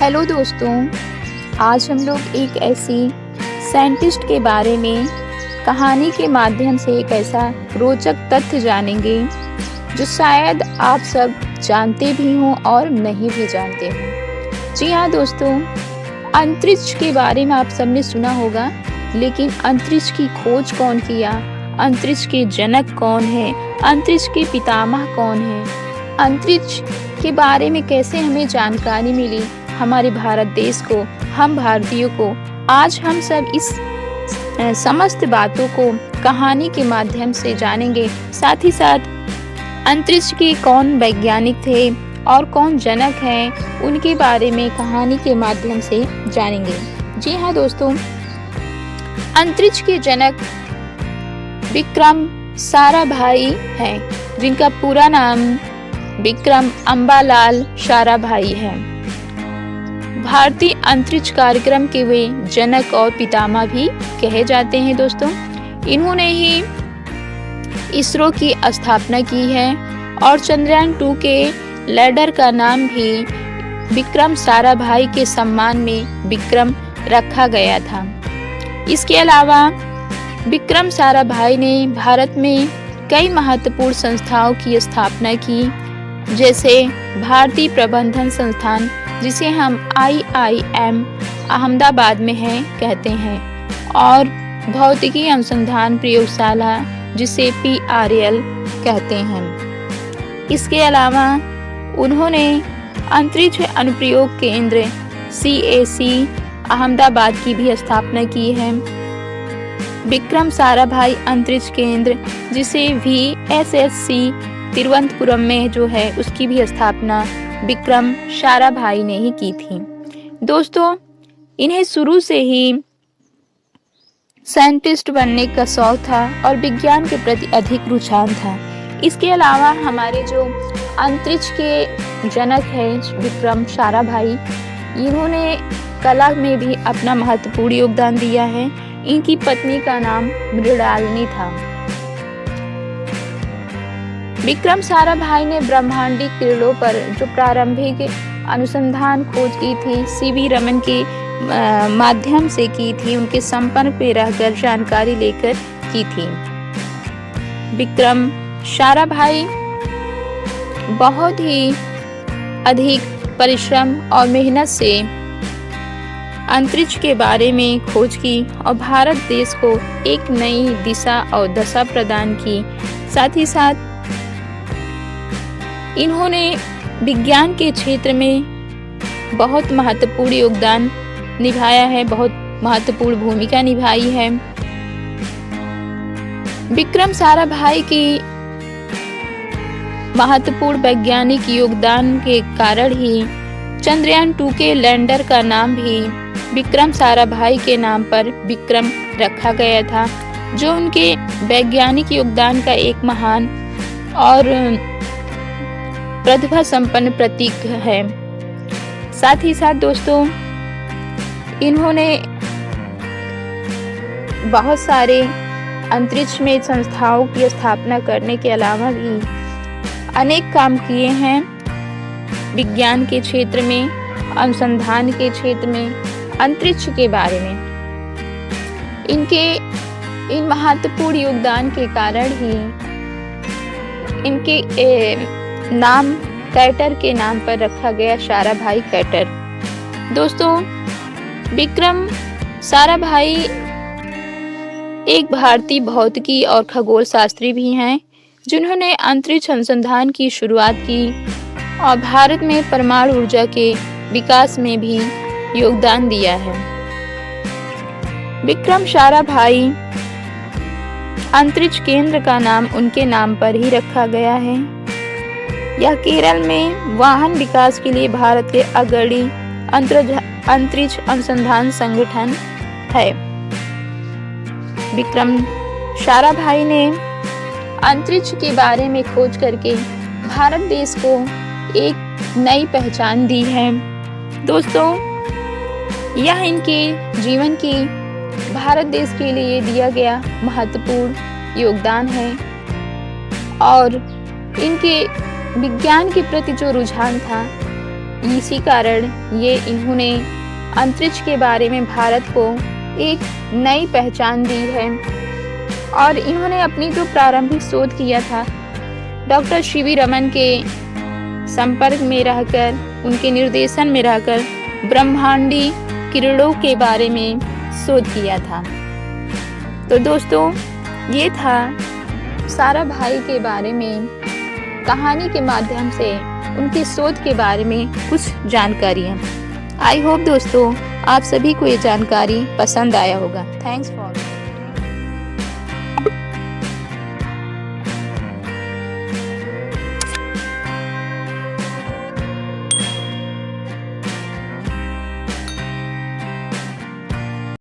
Hello दोस्तों, आज हम लोग एक ऐसी साइंटिस्ट के बारे में कहानी के माध्यम से एक ऐसा रोचक तथ्य जानेंगे जो शायद आप सब जानते भी हों और नहीं भी जानते हों। जी हाँ दोस्तों, अंतरिक्ष के बारे में आप सबने सुना होगा, लेकिन अंतरिक्ष की खोज कौन किया, अंतरिक्ष के जनक कौन है, अंतरिक्ष के पितामह कौन है, अंतरिक्ष के बारे में कैसे हमें जानकारी मिली हमारे भारत देश को, हम भारतीयों को। आज हम सब इस समस्त बातों को कहानी के माध्यम से जानेंगे। साथ ही साथ अंतरिक्ष के कौन वैज्ञानिक थे और कौन जनक हैं, उनके बारे में कहानी के माध्यम से जानेंगे। जी हाँ दोस्तों, अंतरिक्ष के जनक विक्रम साराभाई हैं, जिनका पूरा नाम विक्रम अम्बालाल साराभाई है। भारतीय अंतरिक्ष कार्यक्रम के वे जनक और पितामह भी कहे जाते हैं दोस्तों। इन्होंने ही इसरो की स्थापना की है और चंद्रयान 2 के लैंडर का नाम भी विक्रम साराभाई के सम्मान में विक्रम रखा गया था। इसके अलावा विक्रम साराभाई ने भारत में कई महत्वपूर्ण संस्थाओं की स्थापना की, जैसे भारतीय प्रबंधन संस्थान, जिसे हम IIM अहमदाबाद में है कहते हैं, और भौतिकी अनुसंधान प्रयोगशाला, जिसे PRL कहते हैं। इसके अलावा उन्होंने अंतरिक्ष अनुप्रयोग केंद्र CAC अहमदाबाद की भी स्थापना की है। विक्रम साराभाई अंतरिक्ष केंद्र, जिसे VSSC तिरुवनंतपुरम में जो है, उसकी भी स्थापना विक्रम साराभाई ने ही की थी। दोस्तों, इन्हें शुरू से ही साइंटिस्ट बनने का शौक था और विज्ञान के प्रति अधिक रुझान था। इसके अलावा हमारे जो अंतरिक्ष के जनक हैं विक्रम साराभाई, इन्होंने कला में भी अपना महत्वपूर्ण योगदान दिया है। इनकी पत्नी का नाम मृणालिनी था। विक्रम साराभाई ने ब्रह्मांडीय किरणों पर जो प्रारंभिक अनुसंधान खोज की थी, CV रमन के माध्यम से की थी, उनके संपर्क में रहकर जानकारी लेकर की थी। विक्रम साराभाई बहुत ही अधिक परिश्रम और मेहनत से अंतरिक्ष के बारे में खोज की और भारत देश को एक नई दिशा और दशा प्रदान की। साथ ही साथ इन्होंने विज्ञान के क्षेत्र में बहुत महत्वपूर्ण योगदान निभाया है, बहुत महत्वपूर्ण भूमिका निभाई है। विक्रम साराभाई की महत्वपूर्ण वैज्ञानिक योगदान के कारण ही चंद्रयान 2 के लैंडर का नाम भी विक्रम साराभाई के नाम पर विक्रम रखा गया था, जो उनके वैज्ञानिक योगदान का एक महान और प्रतिभा संपन्न प्रतीक है। साथ ही साथ दोस्तों, इन्होंने बहुत सारे अंतरिक्ष में संस्थाओं की स्थापना करने के अलावा भी अनेक काम किए हैं विज्ञान के क्षेत्र में, अनुसंधान के क्षेत्र में, अंतरिक्ष के बारे में। इनके इन महत्वपूर्ण योगदान के कारण ही इनके नाम कैटर के नाम पर रखा गया, साराभाई कैटर। दोस्तों, विक्रम साराभाई एक भारतीय भौतिकी और खगोल शास्त्री भी हैं, जिन्होंने अंतरिक्ष अनुसंधान की शुरुआत की और भारत में परमाणु ऊर्जा के विकास में भी योगदान दिया है। विक्रम साराभाई अंतरिक्ष केंद्र का नाम उनके नाम पर ही रखा गया है। यह केरल में वाहन विकास के लिए भारत के अग्रणी अंतरिक्ष अनुसंधान संगठन है। विक्रम साराभाई ने अंतरिक्ष के बारे में खोज करके भारत देश को एक नई पहचान दी है। दोस्तों, यह इनके जीवन की भारत देश के लिए दिया गया महत्वपूर्ण योगदान है और इनके विज्ञान के प्रति जो रुझान था इसी कारण इन्होंने अंतरिक्ष के बारे में भारत को एक नई पहचान दी है। और इन्होंने अपनी जो प्रारंभिक शोध किया था, डॉक्टर सीवी रमन के संपर्क में रहकर, उनके निर्देशन में रहकर ब्रह्मांडी किरणों के बारे में शोध किया था। तो दोस्तों, ये था साराभाई के बारे में कहानी के माध्यम से उनके शोध के बारे में कुछ जानकारियाँ। आई होप दोस्तों आप सभी को ये जानकारी पसंद आया होगा। Thanks for